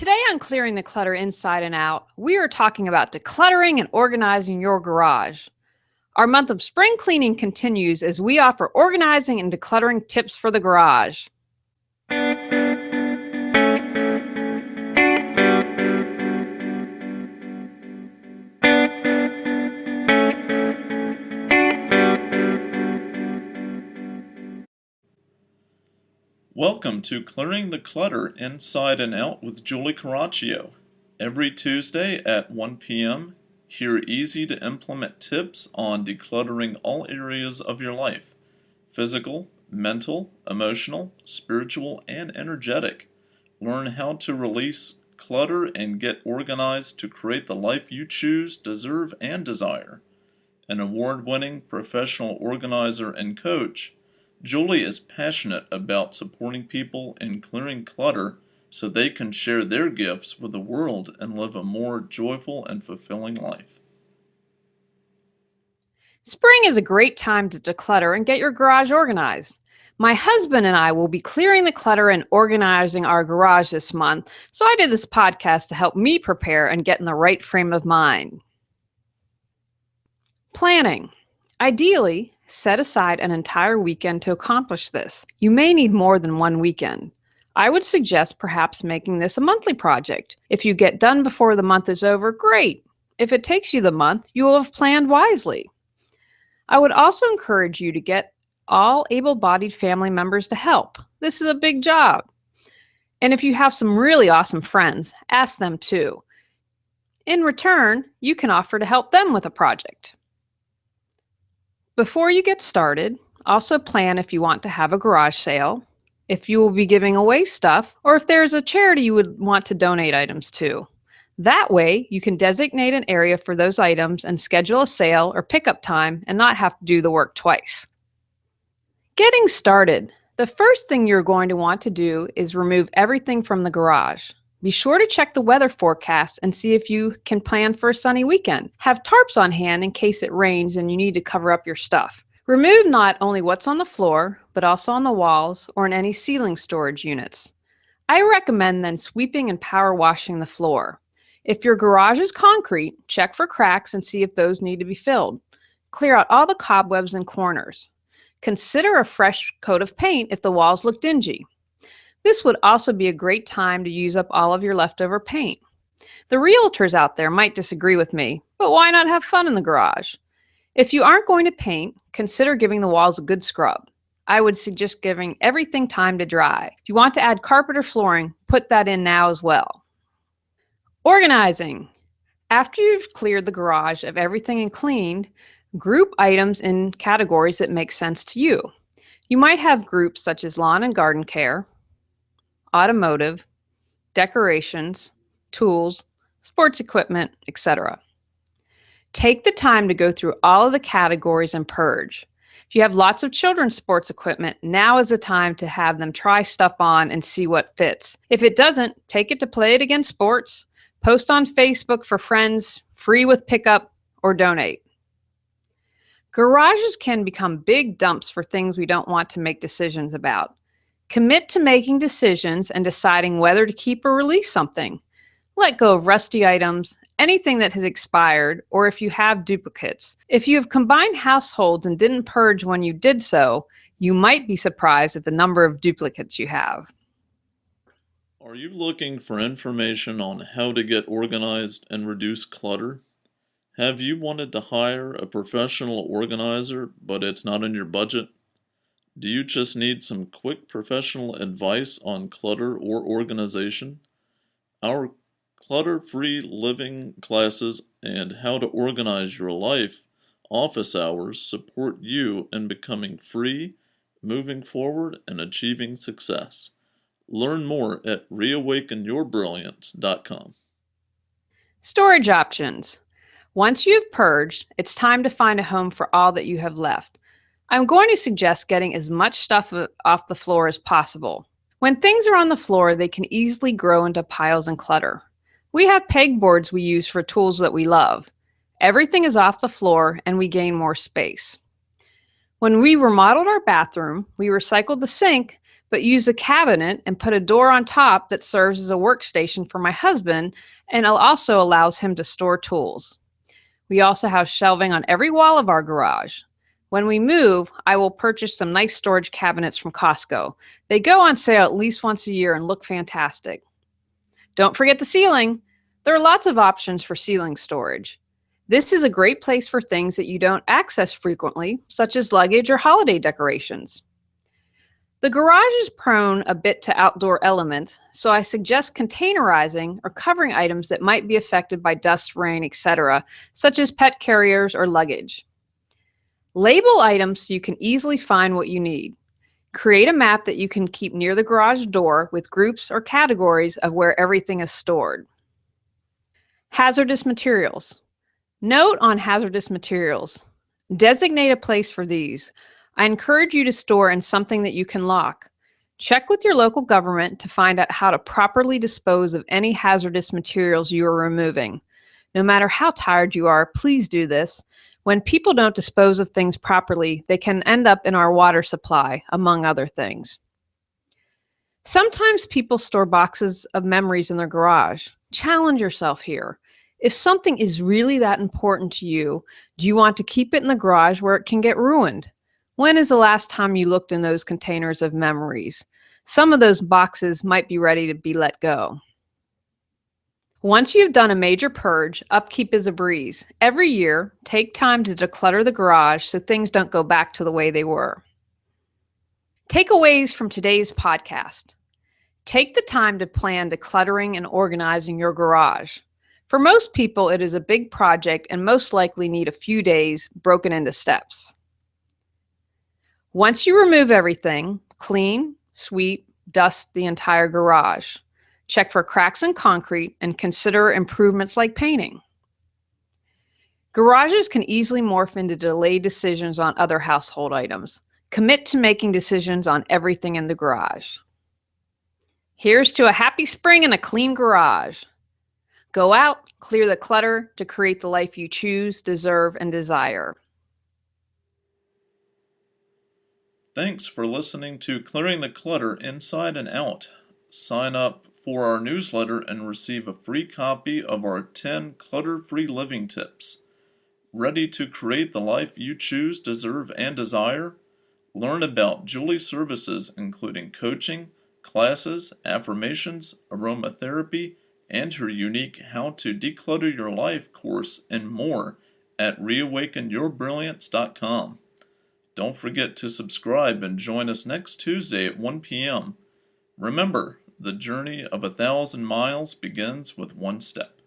Today on Clearing the Clutter Inside and Out, we are talking about decluttering and organizing your garage. Our month of spring cleaning continues as we offer organizing and decluttering tips for the garage. Welcome to Clearing the Clutter Inside and Out with Julie Coraccio. Every Tuesday at 1 p.m., hear easy to implement tips on decluttering all areas of your life: physical, mental, emotional, spiritual, and energetic. Learn how to release clutter and get organized to create the life you choose, deserve, and desire. An award-winning professional organizer and coach, Julie is passionate about supporting people in clearing clutter so they can share their gifts with the world and live a more joyful and fulfilling life. Spring is a great time to declutter and get your garage organized. My husband and I will be clearing the clutter and organizing our garage this month, so I did this podcast to help me prepare and get in the right frame of mind. Planning. Ideally, set aside an entire weekend to accomplish this. You may need more than one weekend. I would suggest perhaps making this a monthly project. If you get done before the month is over, great. If it takes you the month, you will have planned wisely. I would also encourage you to get all able-bodied family members to help. This is a big job. And if you have some really awesome friends, ask them too. In return, you can offer to help them with a project. Before you get started, also plan if you want to have a garage sale, if you will be giving away stuff, or if there's a charity you would want to donate items to. That way, you can designate an area for those items and schedule a sale or pickup time and not have to do the work twice. Getting started. The first thing you're going to want to do is remove everything from the garage. Be sure to check the weather forecast and see if you can plan for a sunny weekend. Have tarps on hand in case it rains and you need to cover up your stuff. Remove not only what's on the floor, but also on the walls or in any ceiling storage units. I recommend then sweeping and power washing the floor. If your garage is concrete, check for cracks and see if those need to be filled. Clear out all the cobwebs and corners. Consider a fresh coat of paint if the walls look dingy. This would also be a great time to use up all of your leftover paint. The realtors out there might disagree with me, but why not have fun in the garage? If you aren't going to paint, consider giving the walls a good scrub. I would suggest giving everything time to dry. If you want to add carpet or flooring, put that in now as well. Organizing. After you've cleared the garage of everything and cleaned, group items in categories that make sense to you. You might have groups such as lawn and garden care, automotive, decorations, tools, sports equipment, etc. Take the time to go through all of the categories and purge. If you have lots of children's sports equipment, now is the time to have them try stuff on and see what fits. If it doesn't, take it to Play It Again Sports, post on Facebook for friends, free with pickup, or donate. Garages can become big dumps for things we don't want to make decisions about. Commit to making decisions and deciding whether to keep or release something. Let go of rusty items, anything that has expired, or if you have duplicates. If you have combined households and didn't purge when you did so, you might be surprised at the number of duplicates you have. Are you looking for information on how to get organized and reduce clutter? Have you wanted to hire a professional organizer, but it's not in your budget? Do you just need some quick professional advice on clutter or organization? Our clutter-free living classes and how to organize your life office hours support you in becoming free, moving forward, and achieving success. Learn more at reawakenyourbrilliance.com. Storage options. Once you've purged, it's time to find a home for all that you have left. I'm going to suggest getting as much stuff off the floor as possible. When things are on the floor, they can easily grow into piles and clutter. We have pegboards we use for tools that we love. Everything is off the floor and we gain more space. When we remodeled our bathroom, we recycled the sink, but use a cabinet and put a door on top that serves as a workstation for my husband and also allows him to store tools. We also have shelving on every wall of our garage. When we move, I will purchase some nice storage cabinets from Costco. They go on sale at least once a year and look fantastic. Don't forget the ceiling. There are lots of options for ceiling storage. This is a great place for things that you don't access frequently, such as luggage or holiday decorations. The garage is prone a bit to outdoor elements, so I suggest containerizing or covering items that might be affected by dust, rain, etc., such as pet carriers or luggage. Label items so you can easily find what you need. Create a map that you can keep near the garage door with groups or categories of where everything is stored. Hazardous materials. Note on hazardous materials. Designate a place for these. I encourage you to store in something that you can lock. Check with your local government to find out how to properly dispose of any hazardous materials you are removing. No matter how tired you are, please do this. When people don't dispose of things properly, they can end up in our water supply, among other things. Sometimes people store boxes of memories in their garage. Challenge yourself here. If something is really that important to you, do you want to keep it in the garage where it can get ruined? When is the last time you looked in those containers of memories? Some of those boxes might be ready to be let go. Once you've done a major purge, upkeep is a breeze. Every year, take time to declutter the garage so things don't go back to the way they were. Takeaways from today's podcast. Take the time to plan decluttering and organizing your garage. For most people, it is a big project and most likely need a few days broken into steps. Once you remove everything, clean, sweep, dust the entire garage. Check for cracks in concrete and consider improvements like painting. Garages can easily morph into delayed decisions on other household items. Commit to making decisions on everything in the garage. Here's to a happy spring and a clean garage. Go out, clear the clutter to create the life you choose, deserve, and desire. Thanks for listening to Clearing the Clutter Inside and Out. Sign up for our newsletter and receive a free copy of our 10 clutter-free living tips. Ready to create the life you choose, deserve, and desire? Learn about Julie's services including coaching, classes, affirmations, aromatherapy, and her unique How to Declutter Your Life course and more at reawakenyourbrilliance.com. Don't forget to subscribe and join us next Tuesday at 1 p.m. Remember, the journey of 1,000 miles begins with one step.